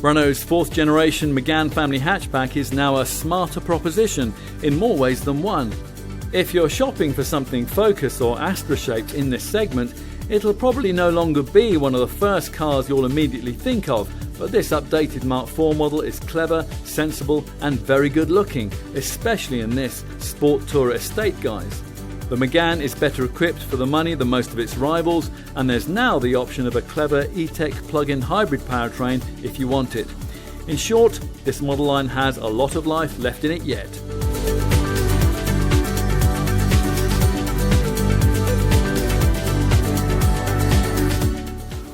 Renault's fourth generation Megane family hatchback is now a smarter proposition in more ways than one. If you're shopping for something Focus or Astra shaped in this segment, it'll probably no longer be one of the first cars you'll immediately think of, but this updated Mark IV model is clever, sensible and very good looking, especially in this sport tourer estate guise. The Megane is better equipped for the money than most of its rivals, and there's now the option of a clever E-Tech plug-in hybrid powertrain if you want it. In short, this model line has a lot of life left in it yet.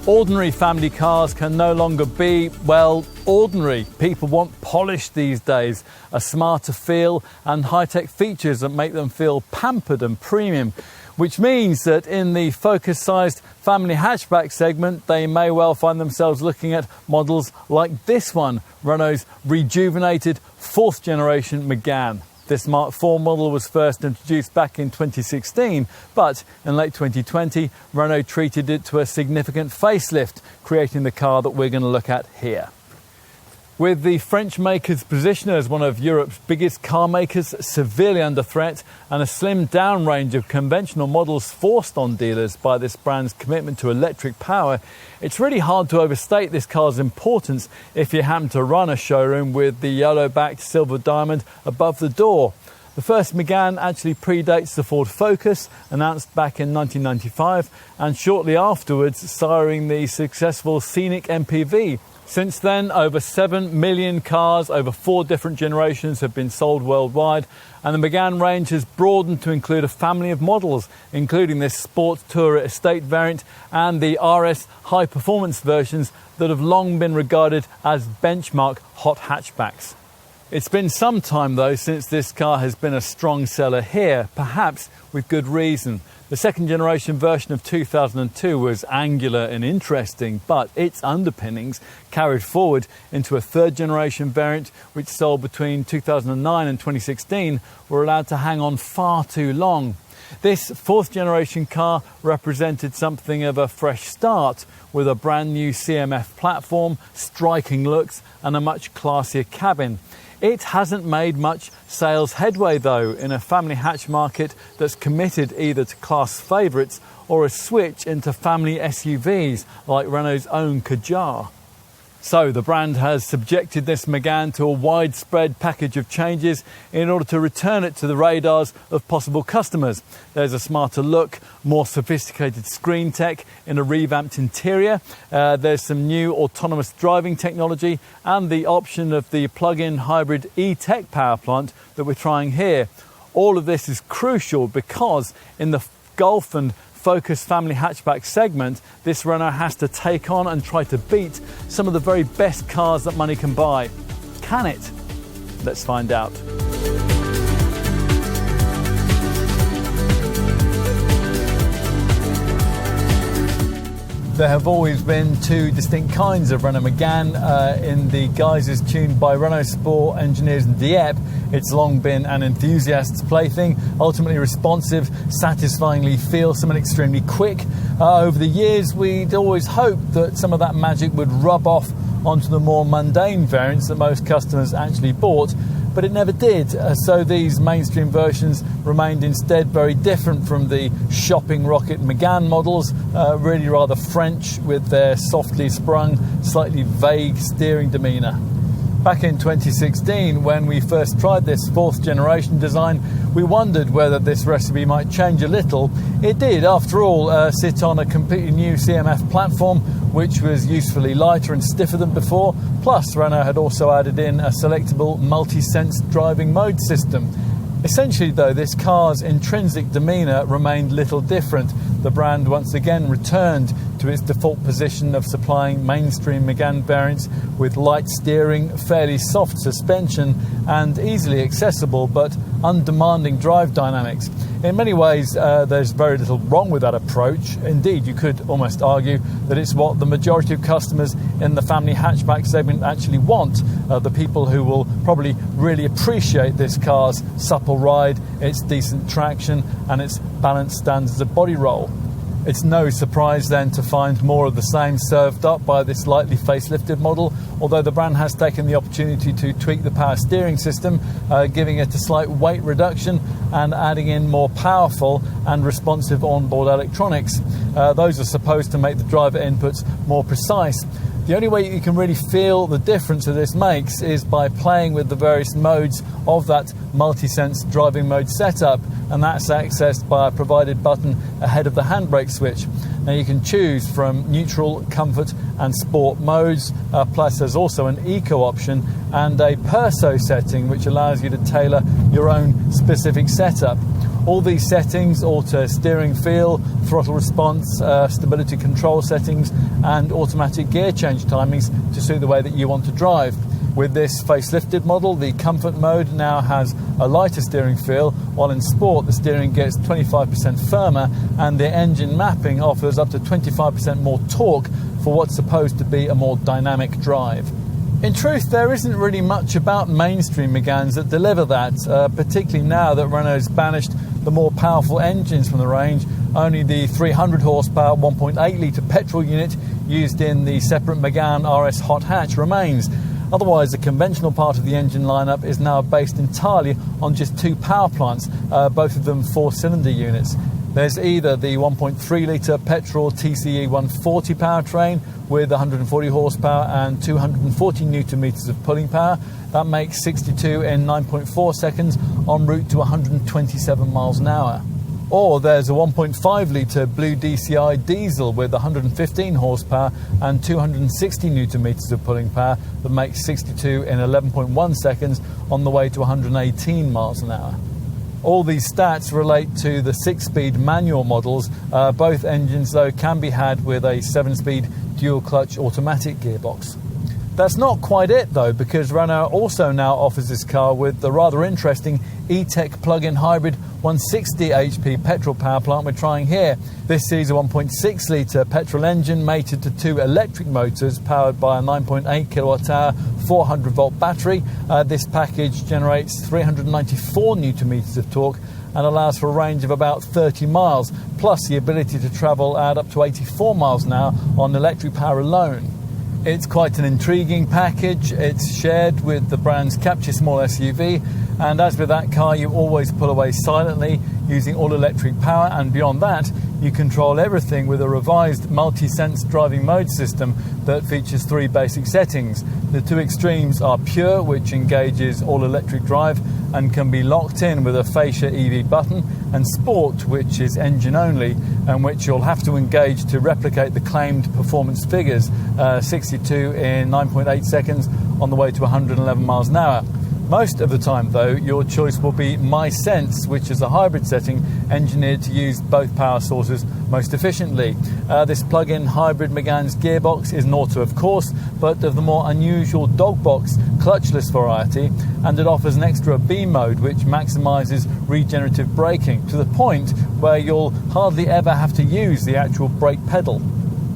Ordinary family cars can no longer be, well, ordinary. People want polish these days, a smarter feel and high-tech features that make them feel pampered and premium, which means that in the Focus-sized family hatchback segment, they may well find themselves looking at models like this one, Renault's rejuvenated fourth generation Megane. This Mark IV model was first introduced back in 2016, but in late 2020, Renault treated it to a significant facelift, creating the car that we're going to look at here. With the French maker's position as one of Europe's biggest car makers severely under threat and a slimmed down range of conventional models forced on dealers by this brand's commitment to electric power, it's really hard to overstate this car's importance if you happen to run a showroom with the yellow-backed silver diamond above the door. The first Megane actually predates the Ford Focus, announced back in 1995, and shortly afterwards siring the successful Scenic MPV. Since then, over 7 million cars over 4 different generations have been sold worldwide, and the Megane range has broadened to include a family of models, including this Sport Tourer Estate variant and the RS high performance versions that have long been regarded as benchmark hot hatchbacks. It's been some time though since this car has been a strong seller here, perhaps with good reason. The second generation version of 2002 was angular and interesting, but its underpinnings carried forward into a third generation variant which sold between 2009 and 2016 were allowed to hang on far too long. This fourth generation car represented something of a fresh start with a brand new CMF platform, striking looks and a much classier cabin. It hasn't made much sales headway though in a family hatch market that's committed either to class favourites or a switch into family SUVs like Renault's own Kadjar. So the brand has subjected this Megane to a widespread package of changes in order to return it to the radars of possible customers. There's a smarter look, more sophisticated screen tech in a revamped interior. There's some new autonomous driving technology and the option of the plug-in hybrid E-Tech power plant that we're trying here. All of this is crucial because in the Golf and Focus family hatchback segment, this Renault has to take on and try to beat some of the very best cars that money can buy. Can it? Let's find out. There have always been two distinct kinds of Renault Megane. In the guises tuned by Renault Sport engineers in Dieppe, it's long been an enthusiast's plaything, ultimately responsive, satisfyingly feelsome and extremely quick. Over the years, we'd always hoped that some of that magic would rub off onto the more mundane variants that most customers actually bought, but it never did. So these mainstream versions remained instead very different from the shopping rocket Megane models, really rather French with their softly sprung, slightly vague steering demeanour. Back in 2016, when we first tried this fourth generation design, we wondered whether this recipe might change a little. It did, after all, sit on a completely new CMF platform, which was usefully lighter and stiffer than before. Plus, Renault had also added in a selectable multi-sense driving mode system. Essentially, though, this car's intrinsic demeanour remained little different. The brand once again returned to its default position of supplying mainstream Megane variants with light steering, fairly soft suspension and easily accessible but undemanding drive dynamics. In many ways, there's very little wrong with that approach. Indeed, you could almost argue that it's what the majority of customers in the family hatchback segment actually want. The people who will probably really appreciate this car's supple ride, its decent traction and its balanced standards of body roll. It's no surprise then to find more of the same served up by this slightly facelifted model, although the brand has taken the opportunity to tweak the power steering system, giving it a slight weight reduction and adding in more powerful and responsive onboard electronics. Those are supposed to make the driver inputs more precise. The only way you can really feel the difference that this makes is by playing with the various modes of that multi-sense driving mode setup, and that's accessed by a provided button ahead of the handbrake switch. Now you can choose from neutral, comfort and sport modes, plus there's also an eco option and a perso setting which allows you to tailor your own specific setup. All these settings alter steering feel, throttle response, stability control settings and automatic gear change timings to suit the way that you want to drive. With this facelifted model, the comfort mode now has a lighter steering feel, while in sport the steering gets 25% firmer and the engine mapping offers up to 25% more torque for what's supposed to be a more dynamic drive. In truth, there isn't really much about mainstream Meganes that deliver that, particularly now that Renault's banished the more powerful engines from the range. Only the 300 horsepower 1.8 litre petrol unit used in the separate Megane RS hot hatch remains. Otherwise, the conventional part of the engine lineup is now based entirely on just two power plants, both of them 4-cylinder units. There's either the 1.3 litre petrol TCE 140 powertrain with 140 horsepower and 240 newton meters of pulling power. That makes 62 in 9.4 seconds en route to 127 miles an hour. Or there's a 1.5 litre blue DCI diesel with 115 horsepower and 260 newton meters of pulling power that makes 62 in 11.1 seconds on the way to 118 miles an hour. All these stats relate to the 6-speed manual models. Both engines, though, can be had with a 7-speed dual-clutch automatic gearbox. That's not quite it, though, because Renault also now offers this car with the rather interesting E-Tech plug-in hybrid 160 HP petrol power plant we're trying here. This sees a 1.6 litre petrol engine mated to two electric motors powered by a 9.8 kilowatt-hour 400-volt battery. This package generates 394 newton meters of torque and allows for a range of about 30 miles, plus the ability to travel at up to 84 miles an hour on electric power alone. It's quite an intriguing package. It's shared with the brand's Capture Small SUV, and as with that car, you always pull away silently using all-electric power, and beyond that, you control everything with a revised multi-sense driving mode system that features three basic settings. The two extremes are Pure, which engages all-electric drive and can be locked in with a fascia EV button, and Sport, which is engine only and which you'll have to engage to replicate the claimed performance figures, 62 in 9.8 seconds on the way to 111 miles an hour. Most of the time, though, your choice will be My Sense, which is a hybrid setting engineered to use both power sources most efficiently. This plug-in hybrid Megane's gearbox is an auto, of course, but of the more unusual dog box clutchless variety, and it offers an extra B mode which maximises regenerative braking to the point where you'll hardly ever have to use the actual brake pedal.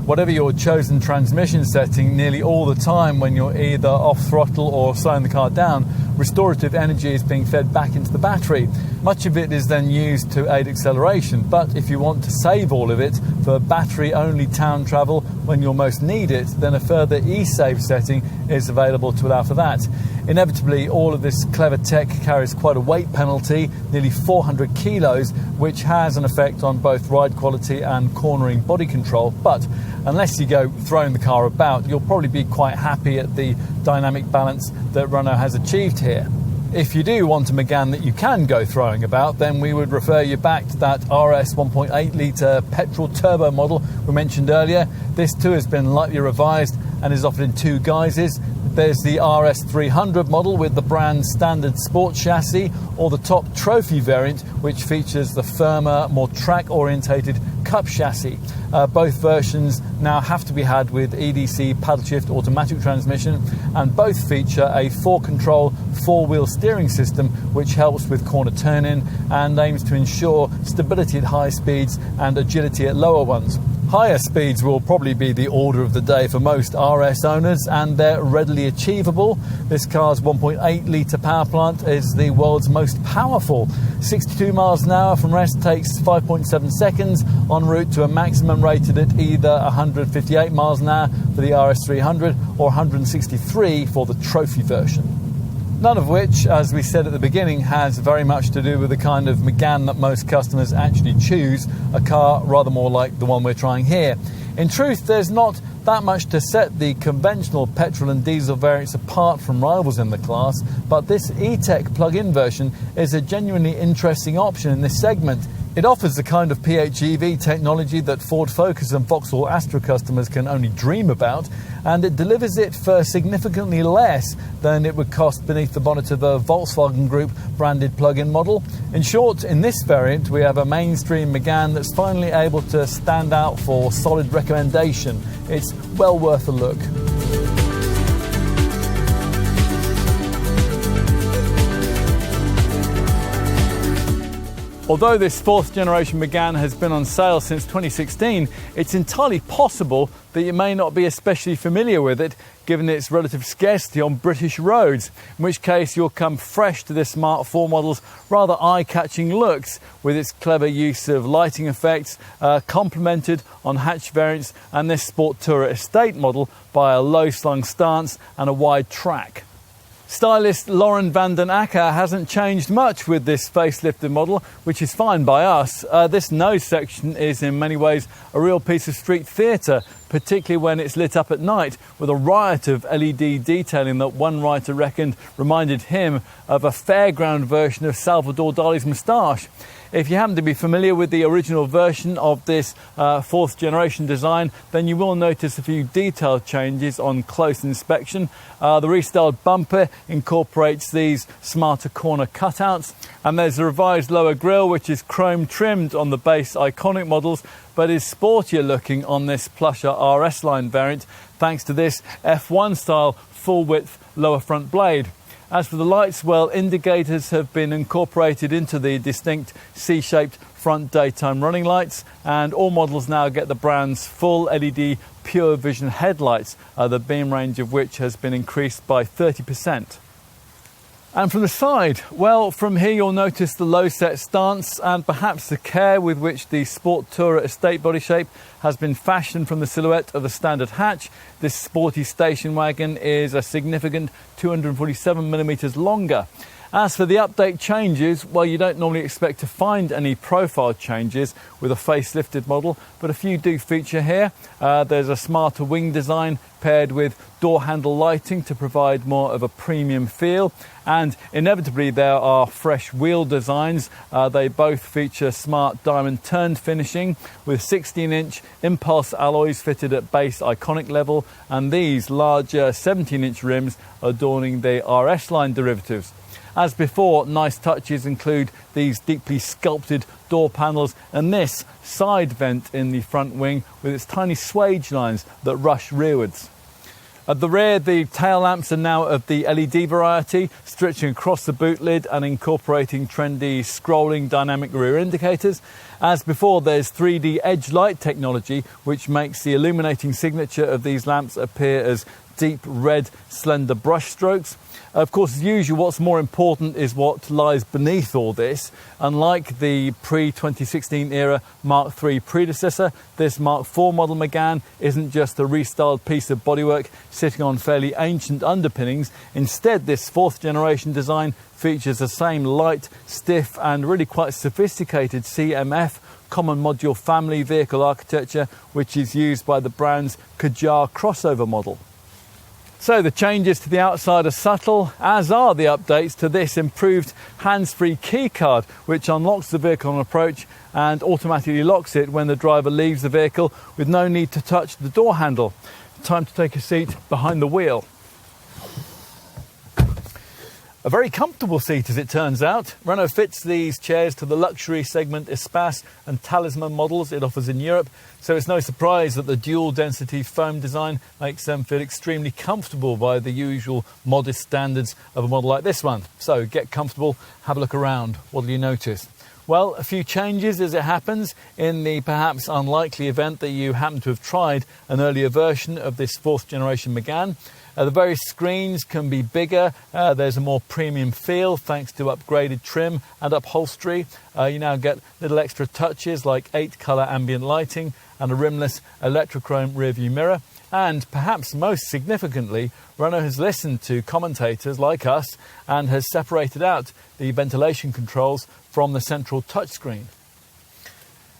Whatever your chosen transmission setting, nearly all the time when you're either off throttle or slowing the car down, restorative energy is being fed back into the battery. Much of it is then used to aid acceleration, but if you want to save all of it for battery-only town travel when you'll most need it, then a further e-save setting is available to allow for that. Inevitably, all of this clever tech carries quite a weight penalty, nearly 400 kilos, which has an effect on both ride quality and cornering body control. But unless you go throwing the car about, you'll probably be quite happy at the dynamic balance that Renault has achieved here. If you do want a Megane that you can go throwing about, then we would refer you back to that RS 1.8 litre petrol turbo model we mentioned earlier. This too has been lightly revised and is offered in two guises. There's the RS 300 model with the brand's standard sport chassis, or the top trophy variant, which features the firmer, more track-orientated Cup chassis. Both versions now have to be had with EDC paddle shift automatic transmission, and both feature a 4-control 4-wheel steering system which helps with corner turning and aims to ensure stability at high speeds and agility at lower ones. Higher speeds will probably be the order of the day for most RS owners, and they're readily achievable. This car's 1.8 litre power plant is the world's most powerful. 62 miles an hour from rest takes 5.7 seconds, en route to a maximum rated at either 158 miles an hour for the RS 300 or 163 for the trophy version. None of which, as we said at the beginning, has very much to do with the kind of Megane that most customers actually choose, a car rather more like the one we're trying here. In truth, there's not that much to set the conventional petrol and diesel variants apart from rivals in the class, but this E-Tech plug-in version is a genuinely interesting option in this segment. It offers the kind of PHEV technology that Ford Focus and Vauxhall Astra customers can only dream about, and it delivers it for significantly less than it would cost beneath the bonnet of a Volkswagen Group branded plug-in model. In short, in this variant we have a mainstream Megane that's finally able to stand out for solid recommendation. It's well worth a look. Although this fourth generation Megane has been on sale since 2016, it's entirely possible that you may not be especially familiar with it, given its relative scarcity on British roads, in which case you'll come fresh to this Mark IV model's rather eye-catching looks, with its clever use of lighting effects, complemented on hatch variants and this Sport Tourer Estate model by a low-slung stance and a wide track. Stylist Lauren van den Akker hasn't changed much with this facelifted model, which is fine by us. This nose section is in many ways a real piece of street theatre, particularly when it's lit up at night with a riot of LED detailing that one writer reckoned reminded him of a fairground version of Salvador Dali's moustache. If you happen to be familiar with the original version of this fourth generation design, then you will notice a few detail changes on close inspection. The restyled bumper incorporates these smarter corner cutouts, and there's a revised lower grille which is chrome trimmed on the base iconic models, but is sportier looking on this plusher RS line variant thanks to this F1 style full width lower front blade. As for the lights, well, indicators have been incorporated into the distinct C-shaped front daytime running lights, and all models now get the brand's full LED Pure Vision headlights, the beam range of which has been increased by 30%. And from the side, well, from here you'll notice the low set stance and perhaps the care with which the Sport Tourer Estate body shape has been fashioned from the silhouette of the standard hatch. This sporty station wagon is a significant 247mm longer. As for the update changes, well, you don't normally expect to find any profile changes with a facelifted model, but a few do feature here. There's a smarter wing design paired with door handle lighting to provide more of a premium feel, and inevitably there are fresh wheel designs. They both feature smart diamond turned finishing with 16-inch impulse alloys fitted at base iconic level, and these larger 17-inch rims adorning the RS line derivatives. As before, nice touches include these deeply sculpted door panels and this side vent in the front wing with its tiny swage lines that rush rearwards. At the rear, the tail lamps are now of the LED variety, stretching across the boot lid and incorporating trendy scrolling dynamic rear indicators. As before, there's 3D edge light technology, which makes the illuminating signature of these lamps appear as deep red slender brush strokes. Of course, as usual, what's more important is what lies beneath all this. Unlike the pre-2016 era Mark III predecessor, this Mark IV model Megane isn't just a restyled piece of bodywork sitting on fairly ancient underpinnings. Instead, this fourth generation design features the same light, stiff and really quite sophisticated CMF common module family vehicle architecture, which is used by the brand's Kadjar crossover model. So the changes to the outside are subtle, as are the updates to this improved hands-free key card, which unlocks the vehicle on approach and automatically locks it when the driver leaves the vehicle with no need to touch the door handle. Time to take a seat behind the wheel. A very comfortable seat, as it turns out. Renault fits these chairs to the luxury segment Espace and Talisman models it offers in Europe, so it's no surprise that the dual density foam design makes them feel extremely comfortable by the usual modest standards of a model like this one. So get comfortable, have a look around. What do you notice? Well, a few changes as it happens in the perhaps unlikely event that you happen to have tried an earlier version of this 4th generation Megane. The various screens can be bigger, there's a more premium feel thanks to upgraded trim and upholstery. You now get little extra touches like 8-colour ambient lighting and a rimless electrochrome rearview mirror. And perhaps most significantly, Renault has listened to commentators like us and has separated out the ventilation controls from the central touchscreen.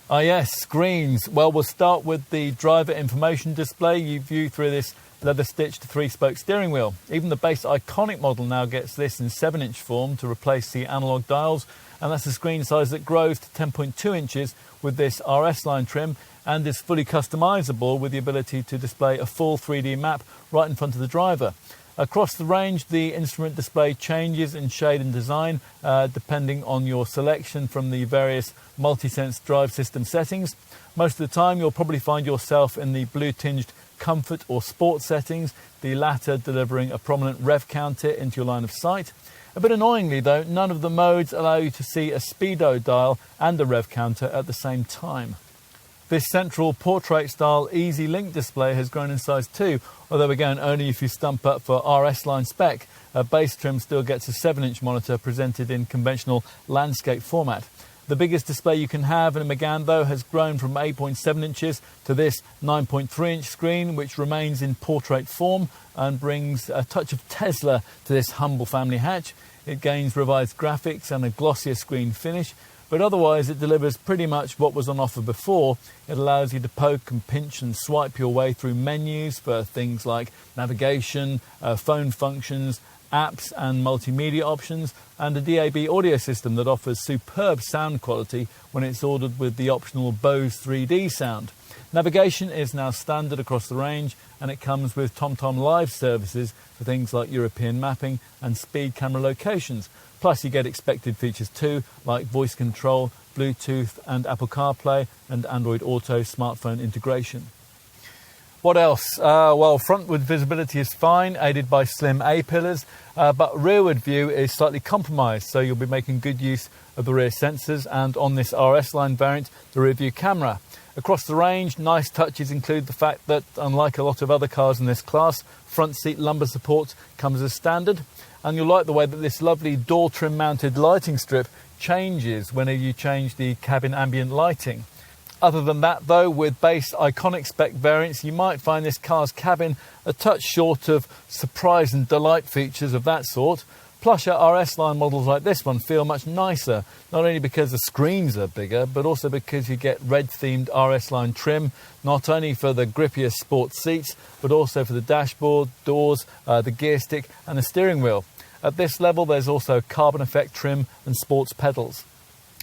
Yes, screens. Well, we'll start with the driver information display you view through this leather-stitched 3-spoke steering wheel. Even the base Iconic model now gets this in 7-inch form to replace the analogue dials, and that's a screen size that grows to 10.2 inches with this RS line trim and is fully customisable with the ability to display a full 3D map right in front of the driver. Across the range, the instrument display changes in shade and design depending on your selection from the various multi-sense drive system settings. Most of the time you'll probably find yourself in the blue-tinged comfort or sport settings, the latter delivering a prominent rev counter into your line of sight. A bit annoyingly though, none of the modes allow you to see a speedo dial and a rev counter at the same time. This central portrait-style Easy Link display has grown in size too, although again only if you stump up for RS line spec. Base trim still gets a 7-inch monitor presented in conventional landscape format. The biggest display you can have in a Megane though has grown from 8.7 inches to this 9.3-inch screen, which remains in portrait form and brings a touch of Tesla to this humble family hatch. It gains revised graphics and a glossier screen finish, but otherwise it delivers pretty much what was on offer before. It allows you to poke and pinch and swipe your way through menus for things like navigation, phone functions, apps and multimedia options, and a DAB audio system that offers superb sound quality when it's ordered with the optional Bose 3D sound. Navigation is now standard across the range, and it comes with TomTom Live services for things like European mapping and speed camera locations. Plus you get expected features too, like voice control, Bluetooth and Apple CarPlay and Android Auto smartphone integration. What else? Well, frontward visibility is fine, aided by slim A-pillars, but rearward view is slightly compromised, so you'll be making good use of the rear sensors and on this RS line variant, the rear view camera. Across the range, nice touches include the fact that, unlike a lot of other cars in this class, front seat lumbar support comes as standard, and you'll like the way that this lovely door trim mounted lighting strip changes whenever you change the cabin ambient lighting. Other than that though, with base Iconic spec variants, you might find this car's cabin a touch short of surprise and delight features of that sort. Plusher RS line models like this one feel much nicer, not only because the screens are bigger, but also because you get red themed RS line trim, not only for the grippier sport seats, but also for the dashboard, doors, the gear stick and the steering wheel. At this level there's also carbon effect trim and sports pedals.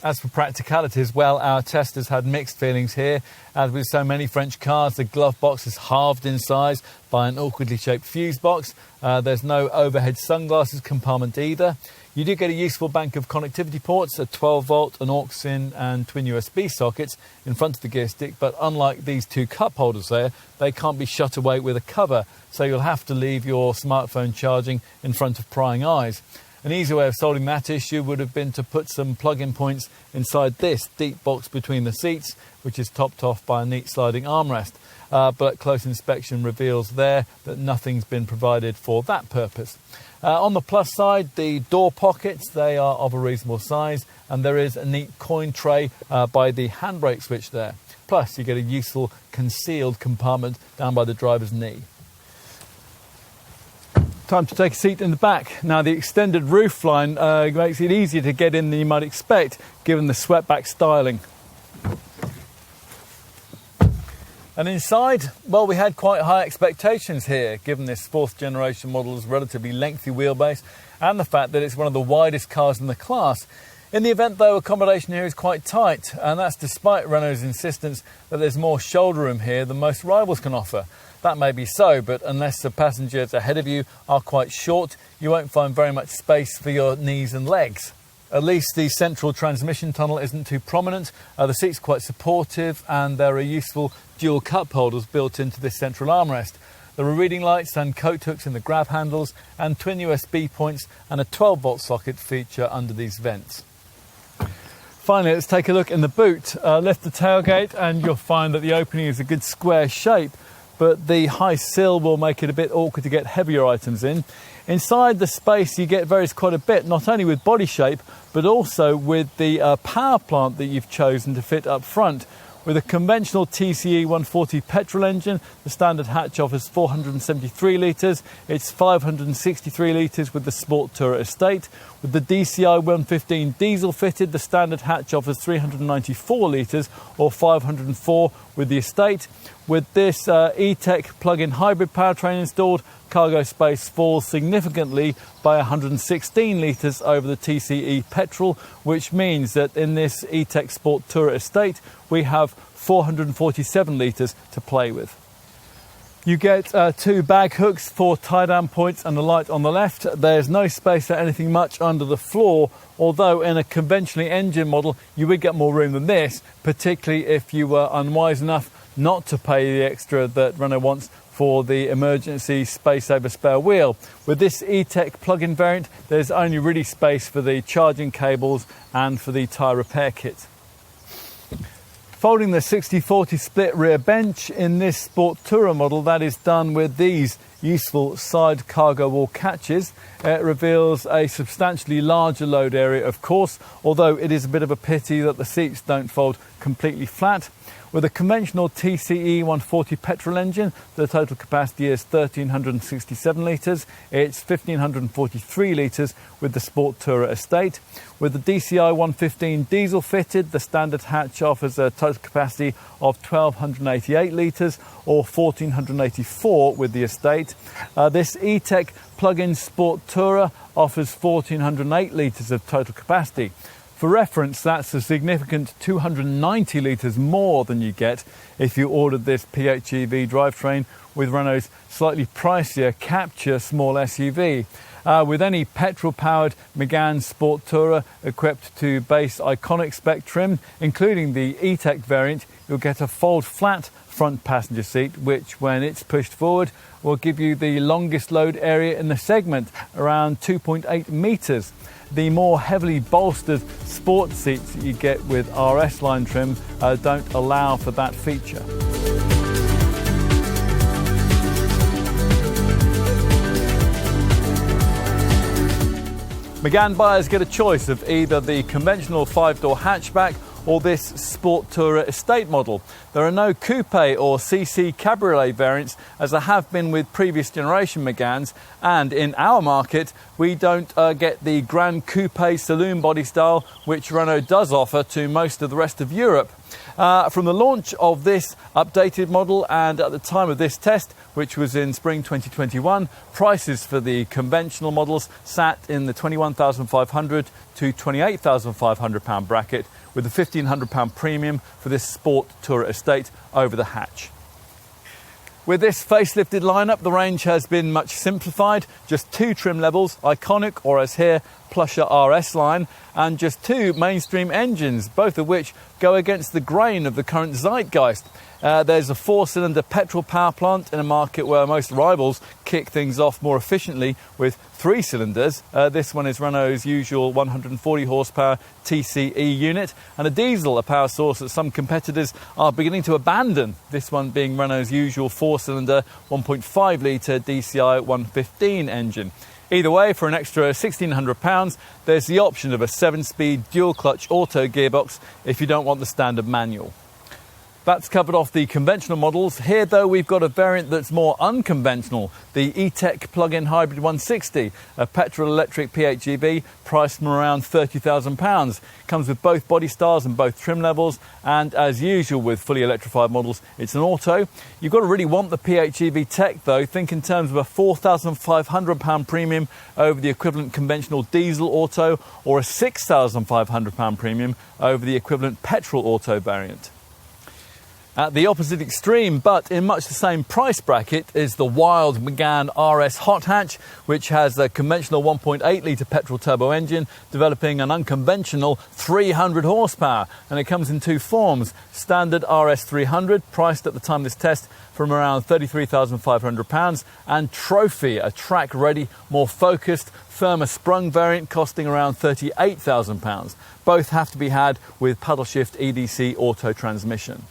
As for practicalities, well, our testers had mixed feelings here. As with so many French cars, the glove box is halved in size by an awkwardly shaped fuse box. There's no overhead sunglasses compartment either. You do get a useful bank of connectivity ports, a 12-volt, an aux-in and twin USB sockets in front of the gear stick, but unlike these two cup holders there, they can't be shut away with a cover, so you'll have to leave your smartphone charging in front of prying eyes. An easy way of solving that issue would have been to put some plug-in points inside this deep box between the seats, which is topped off by a neat sliding armrest. But close inspection reveals there that nothing's been provided for that purpose. On the plus side, the door pockets, they are of a reasonable size, and there is a neat coin tray by the handbrake switch there. Plus, you get a useful concealed compartment down by the driver's knee. Time to take a seat in the back. Now, the extended roof line makes it easier to get in than you might expect, given the swept-back styling. And inside, well, we had quite high expectations here, given this 4th generation model's relatively lengthy wheelbase and the fact that it's one of the widest cars in the class. In the event, though, accommodation here is quite tight, and that's despite Renault's insistence that there's more shoulder room here than most rivals can offer. That may be so, but unless the passengers ahead of you are quite short, you won't find very much space for your knees and legs. At least the central transmission tunnel isn't too prominent, the seat's quite supportive, and there are useful dual cup holders built into this central armrest. There are reading lights and coat hooks in the grab handles, and twin USB points and a 12-volt socket feature under these vents. Finally, let's take a look in the boot. Lift the tailgate and you'll find that the opening is a good square shape, but the high sill will make it a bit awkward to get heavier items in. Inside the space you get varies quite a bit, not only with body shape, but also with the power plant that you've chosen to fit up front. With a conventional TCE 140 petrol engine, the standard hatch offers 473 litres. It's 563 litres with the Sport Tourer Estate. With the DCI 115 diesel fitted, the standard hatch offers 394 litres or 504 with the Estate. With this E-Tech plug-in hybrid powertrain installed, cargo space falls significantly by 116 litres over the TCE petrol, which means that in this E-Tech Sport Tourer Estate we have 447 litres to play with. You get two bag hooks for tie-down points and a light on the left. There's no space for anything much under the floor, although in a conventionally engine model you would get more room than this, particularly if you were unwise enough not to pay the extra that Renault wants for the emergency space-saver spare wheel. With this E-Tech plug-in variant, there's only really space for the charging cables and for the tyre repair kit. Folding the 60/40 split rear bench in this Sport Tourer model, that is done with these useful side cargo wall catches. It reveals a substantially larger load area, of course, although it is a bit of a pity that the seats don't fold completely flat. With a conventional TCE 140 petrol engine, the total capacity is 1,367 litres. It's 1,543 litres with the Sport Tourer Estate. With the DCI 115 diesel fitted, the standard hatch offers a total capacity of 1,288 litres or 1,484 with the Estate. This E-Tech plug-in Sport Tourer offers 1,408 litres of total capacity. For reference, that's a significant 290 litres more than you get if you ordered this PHEV drivetrain with Renault's slightly pricier Capture small SUV. With any petrol-powered Megane Sport Tourer equipped to base Iconic spec trim, including the E-Tech variant, you'll get a fold-flat front passenger seat, which, when it's pushed forward, will give you the longest load area in the segment, around 2.8 metres. The more heavily bolstered sport seats that you get with RS line trim don't allow for that feature. Megane buyers get a choice of either the conventional 5-door hatchback or this Sport Tourer Estate model. There are no coupe or CC cabriolet variants, as there have been with previous generation Meganes, and in our market we don't get the Grand Coupe saloon body style which Renault does offer to most of the rest of Europe. From the launch of this updated model and at the time of this test, which was in spring 2021, prices for the conventional models sat in the £21,500 to £28,500 bracket, with a £1,500 premium for this Sport Tourer Estate over the hatch. With this facelifted lineup, the range has been much simplified. Just two trim levels, Iconic, or as here, Plusher RS line, and just two mainstream engines, both of which go against the grain of the current zeitgeist. There's a 4-cylinder petrol power plant in a market where most rivals kick things off more efficiently with 3 cylinders. This one is Renault's usual 140 horsepower TCE unit, and a diesel, a power source that some competitors are beginning to abandon, this one being Renault's usual 4-cylinder 1.5 litre DCI 115 engine. Either way, for an extra £1,600, there's the option of a 7-speed dual-clutch auto gearbox if you don't want the standard manual. That's covered off the conventional models. Here, though, we've got a variant that's more unconventional, the E-Tech plug-in hybrid 160, a petrol-electric PHEV priced from around £30,000. Comes with both body styles and both trim levels, and as usual with fully electrified models, it's an auto. You've got to really want the PHEV tech, though. Think in terms of a £4,500 premium over the equivalent conventional diesel auto, or a £6,500 premium over the equivalent petrol auto variant. At the opposite extreme, but in much the same price bracket, is the wild Megane RS hot hatch, which has a conventional 1.8 litre petrol turbo engine developing an unconventional 300 horsepower, and it comes in two forms: standard RS 300, priced at the time of this test from around £33,500, and Trophy, a track-ready, more focused, firmer sprung variant costing around £38,000. Both have to be had with paddle shift EDC auto transmission.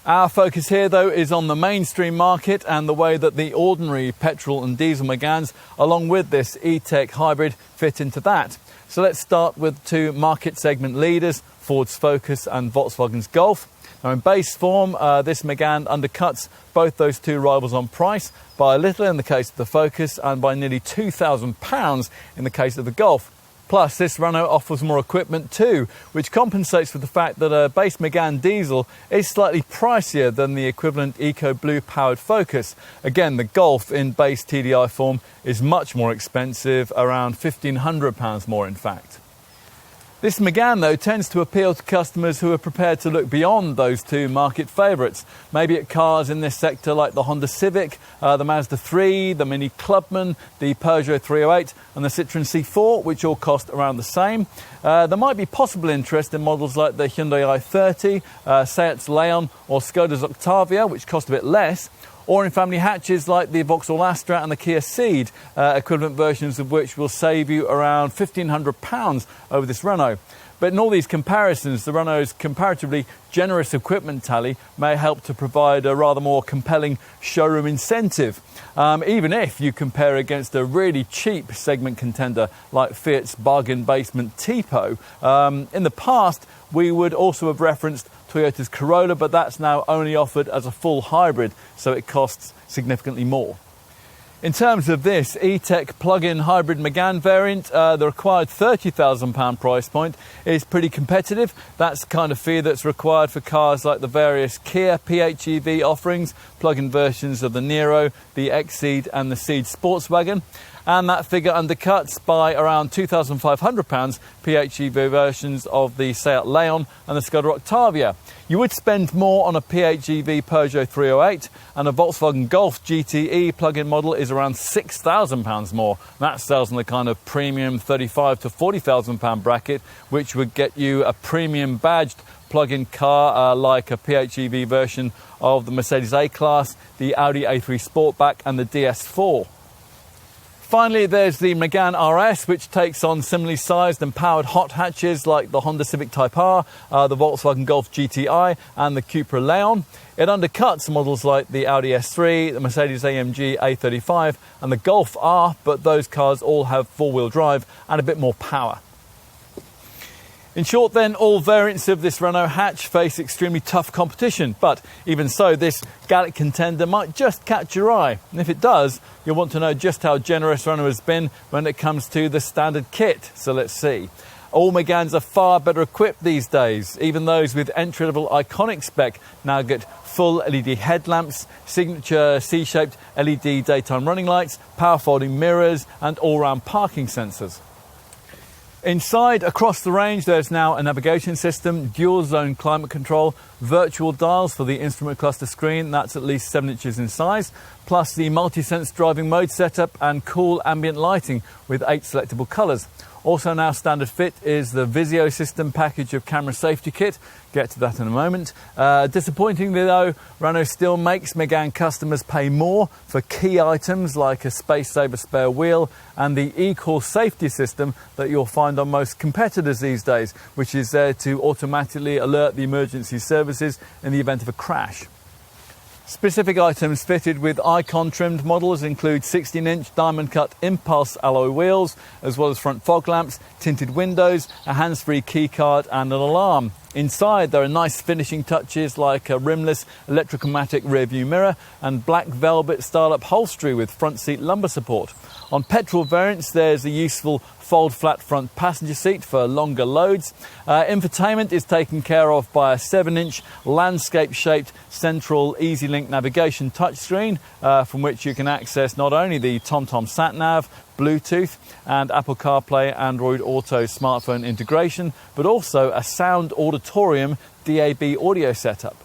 Our focus here, though, is on the mainstream market and the way that the ordinary petrol and diesel Meganes, along with this E-Tech hybrid, fit into that. So let's start with two market segment leaders, Ford's Focus and Volkswagen's Golf. Now, in base form, this Megane undercuts both those two rivals on price by a little in the case of the Focus and by nearly £2,000 in the case of the Golf. Plus, this Renault offers more equipment too, which compensates for the fact that a base Megane diesel is slightly pricier than the equivalent EcoBlue powered Focus. Again, the Golf in base TDI form is much more expensive, around £1,500 more in fact. This Megane, though, tends to appeal to customers who are prepared to look beyond those two market favourites. Maybe at cars in this sector like the Honda Civic, the Mazda 3, the Mini Clubman, the Peugeot 308 and the Citroën C4, which all cost around the same. There might be possible interest in models like the Hyundai i30, Seat's Leon or Skoda's Octavia, which cost a bit less, or in family hatches like the Vauxhall Astra and the Kia Ceed, equivalent versions of which will save you around £1,500 over this Renault. But in all these comparisons, the Renault's comparatively generous equipment tally may help to provide a rather more compelling showroom incentive, even if you compare against a really cheap segment contender like Fiat's bargain basement Tipo. In the past, we would also have referenced Toyota's Corolla, but that's now only offered as a full hybrid, so it costs significantly more. In terms of this E-Tech plug-in hybrid Megane variant, the required £30,000 price point is pretty competitive. That's the kind of fee that's required for cars like the various Kia PHEV offerings, plug-in versions of the Niro, the Exceed and the Ceed Sportswagen. And that figure undercuts by around £2,500 PHEV versions of the Seat Leon and the Skoda Octavia. You would spend more on a PHEV Peugeot 308, and a Volkswagen Golf GTE plug-in model is around £6,000 more. That sells in the kind of premium £35,000 to £40,000 bracket, which would get you a premium badged plug-in car like a PHEV version of the Mercedes A-Class, the Audi A3 Sportback and the DS4. Finally, there's the Megane RS, which takes on similarly sized and powered hot hatches like the Honda Civic Type R, the Volkswagen Golf GTI and the Cupra Leon. It undercuts models like the Audi S3, the Mercedes AMG A35 and the Golf R, but those cars all have four-wheel drive and a bit more power. In short then, all variants of this Renault hatch face extremely tough competition, but even so, this Gallic contender might just catch your eye. And if it does, you'll want to know just how generous Renault has been when it comes to the standard kit. So let's see. All Meganes are far better equipped these days. Even those with entry-level iconic spec now get full LED headlamps, signature C-shaped LED daytime running lights, power folding mirrors and all-round parking sensors. Inside, across the range, there's now a navigation system, dual zone climate control, virtual dials for the instrument cluster screen, that's at least 7 inches in size, plus the multi-sense driving mode setup and cool ambient lighting with 8 selectable colours. Also now standard fit is the Visio system package of camera safety kit. Get to that in a moment. Disappointingly though, Renault still makes Megane customers pay more for key items like a space-saver spare wheel and the eCall safety system that you'll find on most competitors these days, which is there to automatically alert the emergency services in the event of a crash. Specific items fitted with Icon trimmed models include 16-inch diamond-cut impulse alloy wheels, as well as front fog lamps, tinted windows, a hands-free keycard and an alarm. Inside there are nice finishing touches like a rimless electrochromatic rear-view mirror and black velvet style upholstery with front seat lumbar support. On petrol variants there's a useful fold flat front passenger seat for longer loads. Infotainment is taken care of by a 7-inch landscape-shaped central EasyLink navigation touchscreen from which you can access not only the TomTom sat-nav, Bluetooth and Apple CarPlay, Android Auto smartphone integration, but also a sound auditorium DAB audio setup.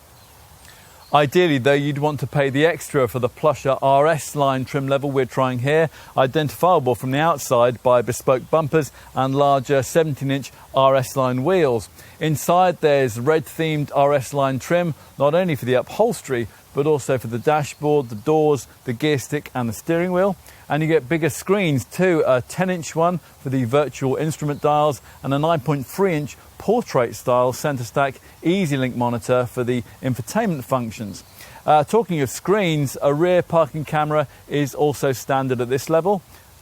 Ideally though, you'd want to pay the extra for the plusher RS line trim level we're trying here, identifiable from the outside by bespoke bumpers and larger 17-inch RS line wheels. Inside there's red themed RS line trim, not only for the upholstery but also for the dashboard, the doors, the gear stick and the steering wheel. And you get bigger screens too, a 10-inch one for the virtual instrument dials and a 9.3-inch portrait style centre stack EasyLink monitor for the infotainment functions. Talking of screens, a rear parking camera is also standard at this level.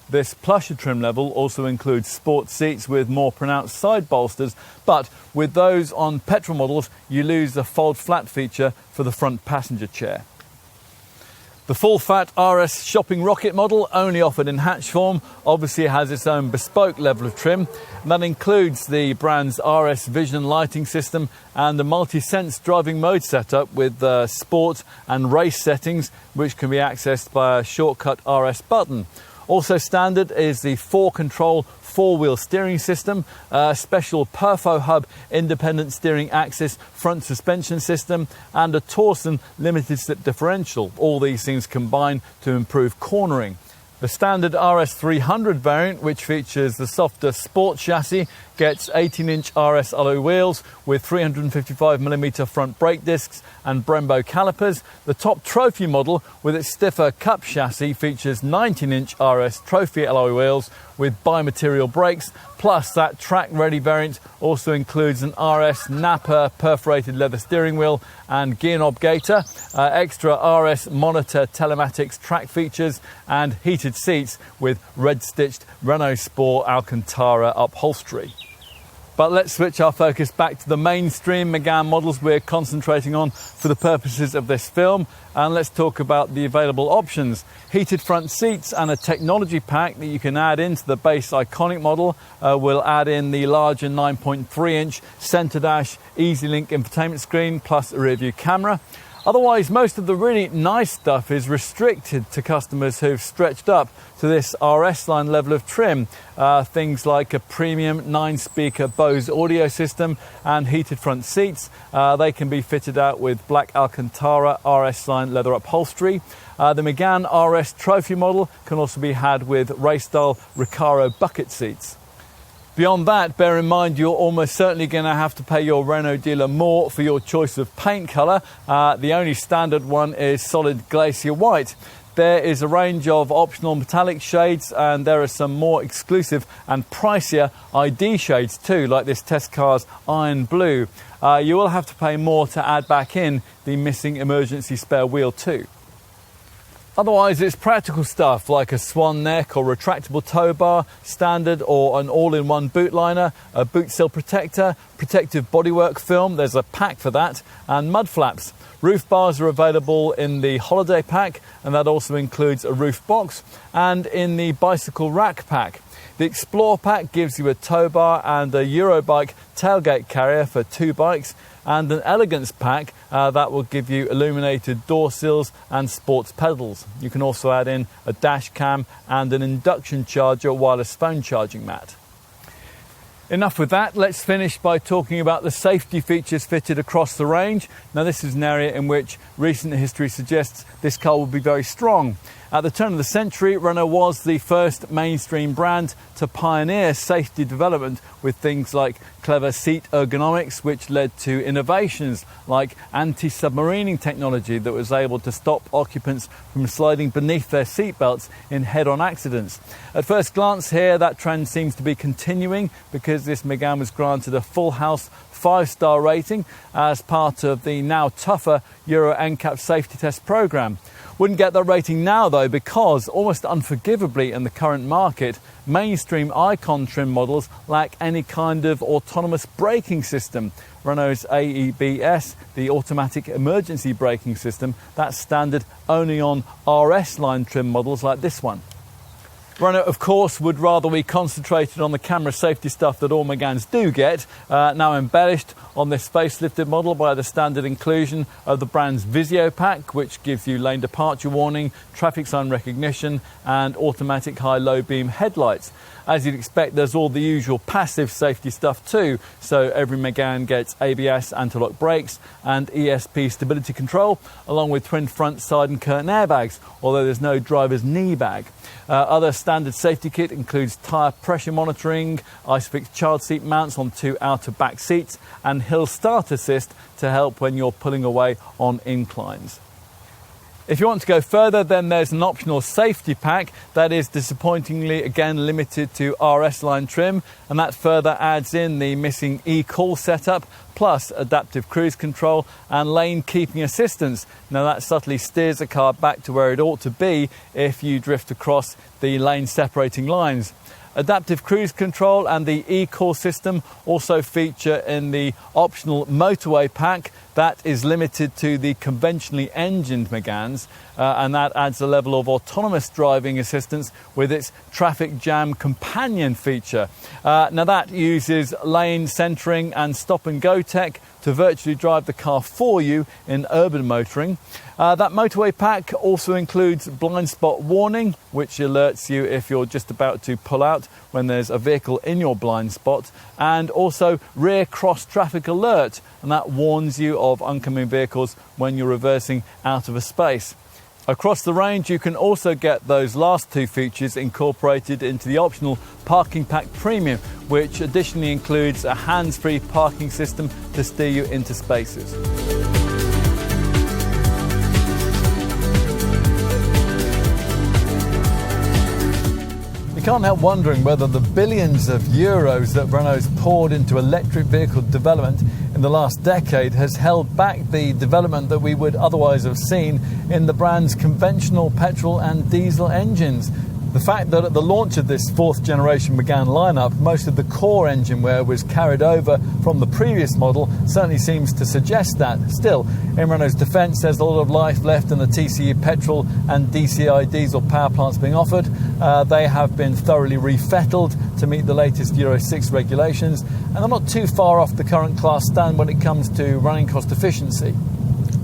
This plusher trim level also includes sport seats with more pronounced side bolsters, but with those on petrol models you lose the fold flat feature for the front passenger chair. The full-fat RS shopping rocket model, only offered in hatch form, obviously has its own bespoke level of trim, and that includes the brand's RS Vision lighting system and the multi-sense driving mode setup with sport and race settings, which can be accessed by a shortcut RS button. Also standard is the 4-control 4-wheel steering system, a special Perfo hub independent steering axis front suspension system and a Torsen limited slip differential. All these things combine to improve cornering. The standard RS 300 variant, which features the softer sport chassis, gets 18-inch RS alloy wheels with 355mm front brake discs and Brembo calipers. The top trophy model, with its stiffer cup chassis, features 19-inch RS trophy alloy wheels with bi-material brakes, plus that track-ready variant also includes an RS Napa perforated leather steering wheel and gear knob gaiter, extra RS monitor telematics track features and heated seats with red-stitched Renault Sport Alcantara upholstery. But let's switch our focus back to the mainstream Megane models we're concentrating on for the purposes of this film, and let's talk about the available options. Heated front seats and a technology pack that you can add into the base iconic model will add in the larger 9.3-inch centre dash EasyLink infotainment screen plus a rear view camera. Otherwise, most of the really nice stuff is restricted to customers who've stretched up to this RS line level of trim. Things like a premium 9-speaker Bose audio system and heated front seats. They can be fitted out with black Alcantara RS line leather upholstery. The Megane RS Trophy model can also be had with race-style Recaro bucket seats. Beyond that, bear in mind you're almost certainly going to have to pay your Renault dealer more for your choice of paint colour. The only standard one is solid glacier white. There is a range of optional metallic shades, and there are some more exclusive and pricier ID shades too, like this test car's iron blue. You will have to pay more to add back in the missing emergency spare wheel too. Otherwise, it's practical stuff like a swan neck or retractable tow bar, standard or an all-in-one boot liner, a boot sill protector, protective bodywork film, there's a pack for that, and mud flaps. Roof bars are available in the holiday pack, and that also includes a roof box, and in the bicycle rack pack. The Explore pack gives you a tow bar and a Eurobike tailgate carrier for 2 bikes, and an Elegance pack that will give you illuminated door sills and sports pedals. You can also add in a dash cam and an induction charger wireless phone charging mat. Enough with that, let's finish by talking about the safety features fitted across the range. Now this is an area in which recent history suggests this car will be very strong. At the turn of the century, Renault was the first mainstream brand to pioneer safety development with things like clever seat ergonomics, which led to innovations like anti-submarining technology that was able to stop occupants from sliding beneath their seatbelts in head-on accidents. At first glance here, that trend seems to be continuing because this Megane was granted a full house 5-star rating as part of the now tougher Euro NCAP safety test programme. Wouldn't get that rating now though, because almost unforgivably in the current market, mainstream icon trim models lack any kind of autonomous braking system. Renault's AEBS, the automatic emergency braking system, that's standard only on RS line trim models like this one. Renault, of course, would rather we concentrated on the camera safety stuff that all Meganes do get, now embellished on this facelifted model by the standard inclusion of the brand's Visio pack, which gives you lane departure warning, traffic sign recognition and automatic high-low beam headlights. As you'd expect, there's all the usual passive safety stuff too. So every Megane gets ABS anti-lock brakes and ESP stability control, along with twin front, side and curtain airbags, although there's no driver's knee bag. Other standard safety kit includes tyre pressure monitoring, ISOFIX child seat mounts on 2 outer back seats, and hill start assist to help when you're pulling away on inclines. If you want to go further, then there's an optional safety pack that is disappointingly again limited to RS line trim, and that further adds in the missing e-call setup, plus adaptive cruise control and lane keeping assistance. Now that subtly steers the car back to where it ought to be if you drift across the lane separating lines. Adaptive cruise control and the e-call system also feature in the optional motorway pack that is limited to the conventionally engined Meganes, and that adds a level of autonomous driving assistance with its traffic jam companion feature. Now that uses lane centering and stop and go tech to virtually drive the car for you in urban motoring. That motorway pack also includes blind spot warning, which alerts you if you're just about to pull out when there's a vehicle in your blind spot, and also rear cross traffic alert, and that warns you of oncoming vehicles when you're reversing out of a space. Across the range, you can also get those last two features incorporated into the optional Parking Pack Premium, which additionally includes a hands-free parking system to steer you into spaces. You can't help wondering whether the billions of euros that Renault's poured into electric vehicle development in the last decade has held back the development that we would otherwise have seen in the brand's conventional petrol and diesel engines. The fact that at the launch of this fourth generation Megane lineup, most of the core engine wear was carried over from the previous model certainly seems to suggest that. Still, in Renault's defence, there's a lot of life left in the TCE petrol and DCI diesel power plants being offered. They have been thoroughly refettled to meet the latest Euro 6 regulations, and they're not too far off the current class stand when it comes to running cost efficiency.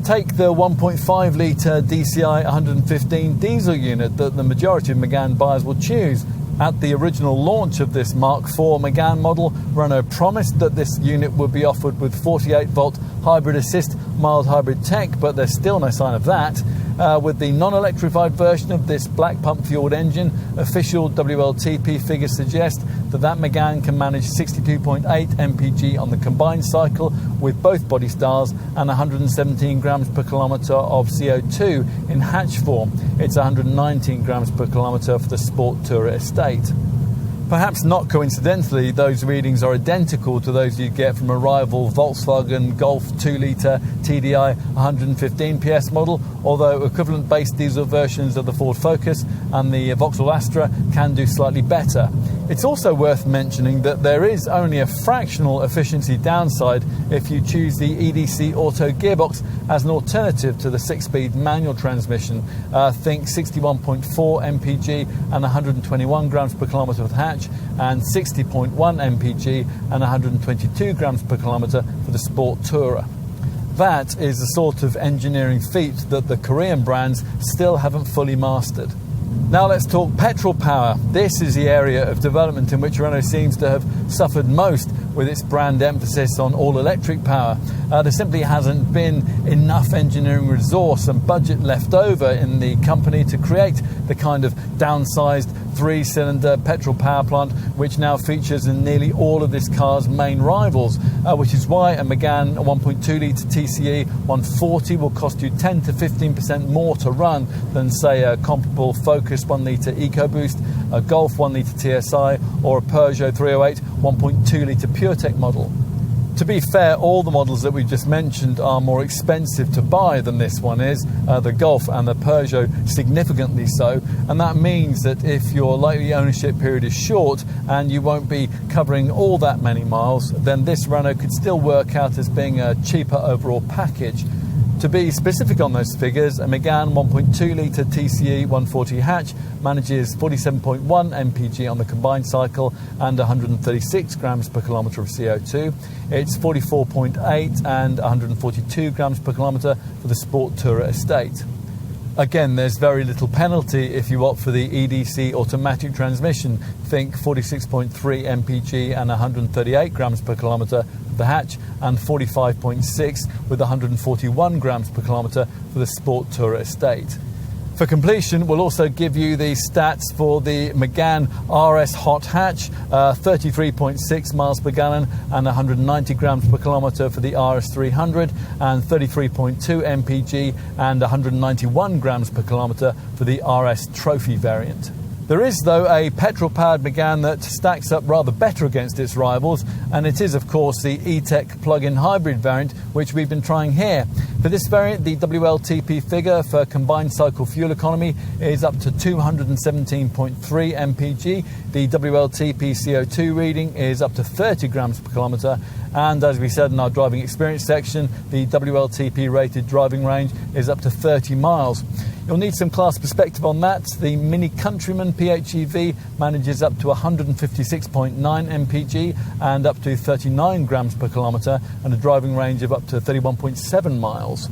Take the 1.5 litre DCI 115 diesel unit that the majority of Megane buyers will choose. At the original launch of this Mark IV Megane model, Renault promised that this unit would be offered with 48-volt hybrid assist mild hybrid tech, but there's still no sign of that. With the non-electrified version of this black pump fueled engine, official WLTP figures suggest that Megane can manage 62.8 mpg on the combined cycle with both body styles and 117 grams per kilometre of CO2 in hatch form. It's 119 grams per kilometre for the Sport Tourer estate. Perhaps not coincidentally, those readings are identical to those you get from a rival Volkswagen Golf 2-litre TDI 115 PS model, although equivalent base diesel versions of the Ford Focus and the Vauxhall Astra can do slightly better. It's also worth mentioning that there is only a fractional efficiency downside if you choose the EDC Auto gearbox as an alternative to the 6-speed manual transmission. Think 61.4 mpg and 121 grams per kilometre with hatch, and 60.1 mpg and 122 grams per kilometre for the Sport Tourer. That is the sort of engineering feat that the Korean brands still haven't fully mastered. Now let's talk petrol power. This is the area of development in which Renault seems to have suffered most with its brand emphasis on all-electric power. There simply hasn't been enough engineering resource and budget left over in the company to create the kind of downsized 3-cylinder petrol power plant which now features in nearly all of this car's main rivals, which is why a Megane 1.2 litre TCE 140 will cost you 10 to 15% more to run than, say, a comparable Focus 1 litre EcoBoost, a Golf 1 litre TSI, or a Peugeot 308 1.2 litre PureTech model. To be fair, all the models that we've just mentioned are more expensive to buy than this one is, the Golf and the Peugeot significantly so, and that means that if your likely ownership period is short and you won't be covering all that many miles, then this Renault could still work out as being a cheaper overall package. To be specific on those figures, a Megane 1.2 litre TCE 140 hatch manages 47.1 mpg on the combined cycle and 136 grams per kilometre of CO2. It's 44.8 and 142 grams per kilometre for the Sport Tourer estate. Again, there's very little penalty if you opt for the EDC automatic transmission. Think 46.3 mpg and 138 grams per kilometre for the hatch, and 45.6 with 141 grams per kilometre for the Sport Tourer Estate. For completion, we'll also give you the stats for the Megane RS hot hatch, 33.6 miles per gallon and 190 grams per kilometre for the RS 300, and 33.2 mpg and 191 grams per kilometre for the RS Trophy variant. There is, though, a petrol-powered Megane that stacks up rather better against its rivals, and it is, of course, the E-Tech plug-in hybrid variant, which we've been trying here. For this variant, the WLTP figure for combined cycle fuel economy is up to 217.3 mpg. The WLTP CO2 reading is up to 30 grams per kilometre, and as we said in our driving experience section, the WLTP rated driving range is up to 30 miles. You'll need some class perspective on that. The Mini Countryman PHEV manages up to 156.9 mpg and up to 39 grams per kilometre, and a driving range of up to 31.7 miles.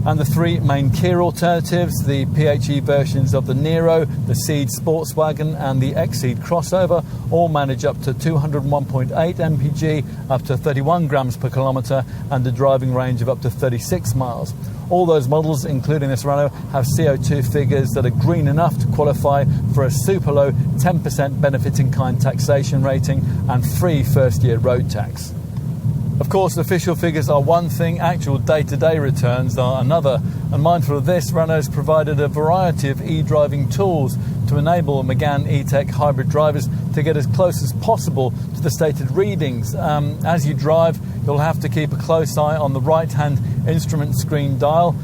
And the three main Kia alternatives, the PHEV versions of the Nero, the Ceed Sportswagen and the Exceed Crossover, all manage up to 201.8 mpg, up to 31 grams per kilometre, and a driving range of up to 36 miles. All those models, including this Renault, have CO2 figures that are green enough to qualify for a super low 10% benefit in kind taxation rating and free first-year road tax. Of course, official figures are one thing, actual day-to-day returns are another. And mindful of this, Renault's provided a variety of e-driving tools to enable Megane E-Tech hybrid drivers to get as close as possible to the stated readings. As you drive, you'll have to keep a close eye on the right-hand instrument screen dial,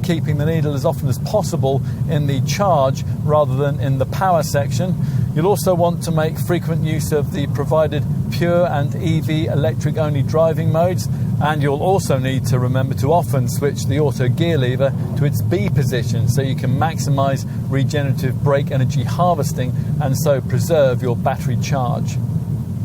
keeping the needle as often as possible in the charge rather than in the power section. You'll also want to make frequent use of the provided pure and EV electric only driving modes, and you'll also need to remember to often switch the auto gear lever to its B position so you can maximise regenerative brake energy harvesting and so preserve your battery charge.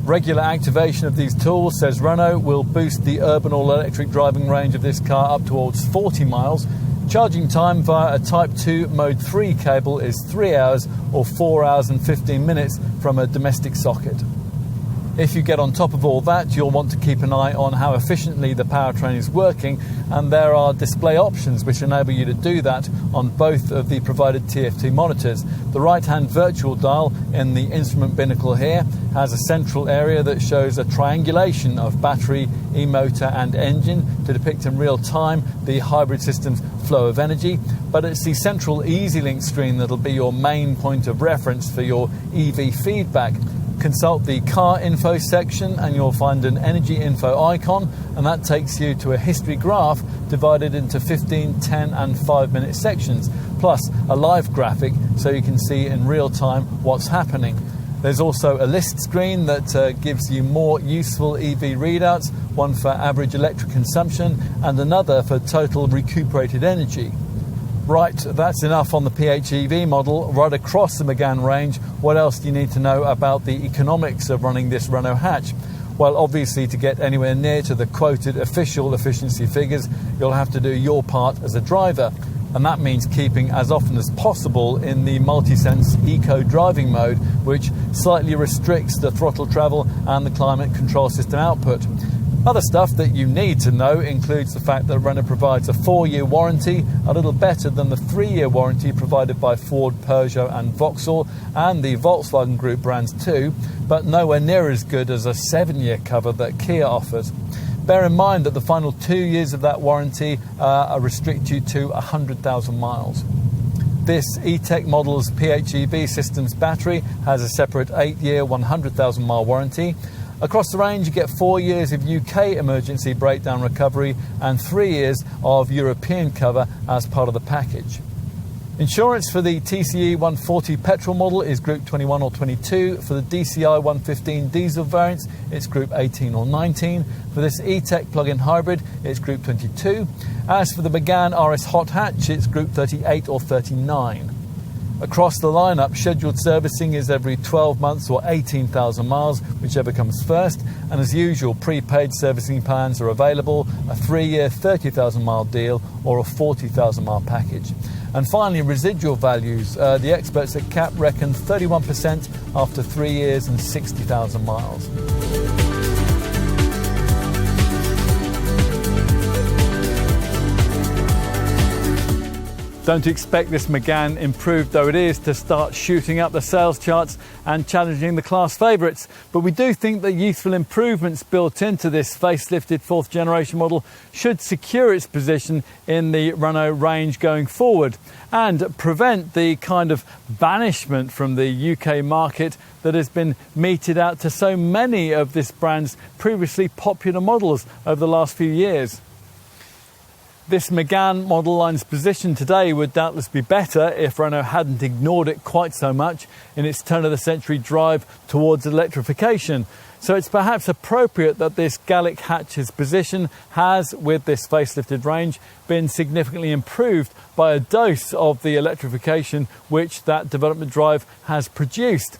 Regular activation of these tools, says Renault, will boost the urban all-electric driving range of this car up towards 40 miles. Charging time via a Type 2 Mode 3 cable is 3 hours or 4 hours and 15 minutes from a domestic socket. If you get on top of all that, you'll want to keep an eye on how efficiently the powertrain is working, and there are display options which enable you to do that on both of the provided TFT monitors. The right-hand virtual dial in the instrument binnacle here has a central area that shows a triangulation of battery, e-motor and engine to depict in real time the hybrid system's flow of energy, but it's the central EasyLink screen that'll be your main point of reference for your EV feedback. Consult the car info section and you'll find an energy info icon, and that takes you to a history graph divided into 15, 10 and 5 minute sections, plus a live graphic so you can see in real time what's happening. There's also a list screen that gives you more useful EV readouts, one for average electric consumption and another for total recuperated energy. Right, that's enough on the PHEV model. Right across the Megane range, what else do you need to know about the economics of running this Renault hatch? Well, obviously, to get anywhere near to the quoted official efficiency figures, you'll have to do your part as a driver. And that means keeping as often as possible in the multi-sense eco driving mode, which slightly restricts the throttle travel and the climate control system output. Other stuff that you need to know includes the fact that Renault provides a 4-year warranty, a little better than the 3-year warranty provided by Ford, Peugeot and Vauxhall and the Volkswagen Group brands too, but nowhere near as good as a 7-year cover that Kia offers. Bear in mind that the final 2 years of that warranty restrict you to 100,000 miles. This E-Tech model's PHEV system's battery has a separate 8-year, 100,000 mile warranty. Across the range, you get 4 years of UK emergency breakdown recovery and 3 years of European cover as part of the package. Insurance for the TCE 140 petrol model is Group 21 or 22. For the DCI 115 diesel variants, it's Group 18 or 19. For this E-Tech plug-in hybrid, it's Group 22. As for the Megane RS hot hatch, it's Group 38 or 39. Across the lineup, scheduled servicing is every 12 months or 18,000 miles, whichever comes first, And as usual, prepaid servicing plans are available, a 3-year 30,000 mile deal or a 40,000 mile package. And finally, residual values. The experts at CAP reckon 31% after 3 years and 60,000 miles. Don't expect this Megane, improved though it is, to start shooting up the sales charts and challenging the class favourites. But we do think that youthful improvements built into this facelifted 4th generation model should secure its position in the Renault range going forward and prevent the kind of banishment from the UK market that has been meted out to so many of this brand's previously popular models over the last few years. This Megane model line's position today would doubtless be better if Renault hadn't ignored it quite so much in its turn-of-the-century drive towards electrification. So it's perhaps appropriate that this Gallic hatch's position has, with this facelifted range, been significantly improved by a dose of the electrification which that development drive has produced.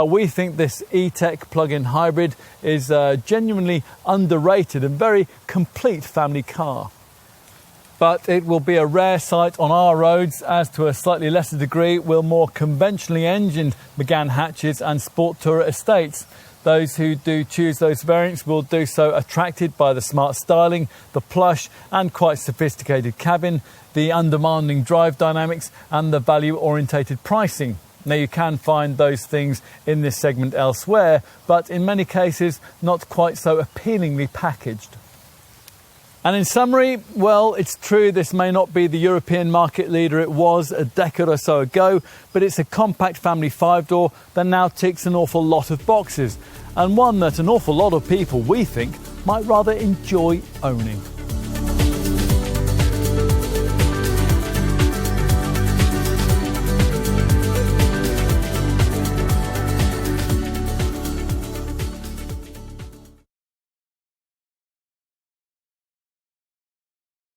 We think this E-Tech plug-in hybrid is a genuinely underrated and very complete family car. But it will be a rare sight on our roads, as to a slightly lesser degree will more conventionally engined Megane hatches and sport tourer estates. Those who do choose those variants will do so attracted by the smart styling, the plush and quite sophisticated cabin, the undemanding drive dynamics and the value-orientated pricing. Now, you can find those things in this segment elsewhere, but in many cases not quite so appealingly packaged. And in summary, well, it's true this may not be the European market leader it was a decade or so ago, but it's a compact family 5-door that now ticks an awful lot of boxes, and one that an awful lot of people, we think, might rather enjoy owning.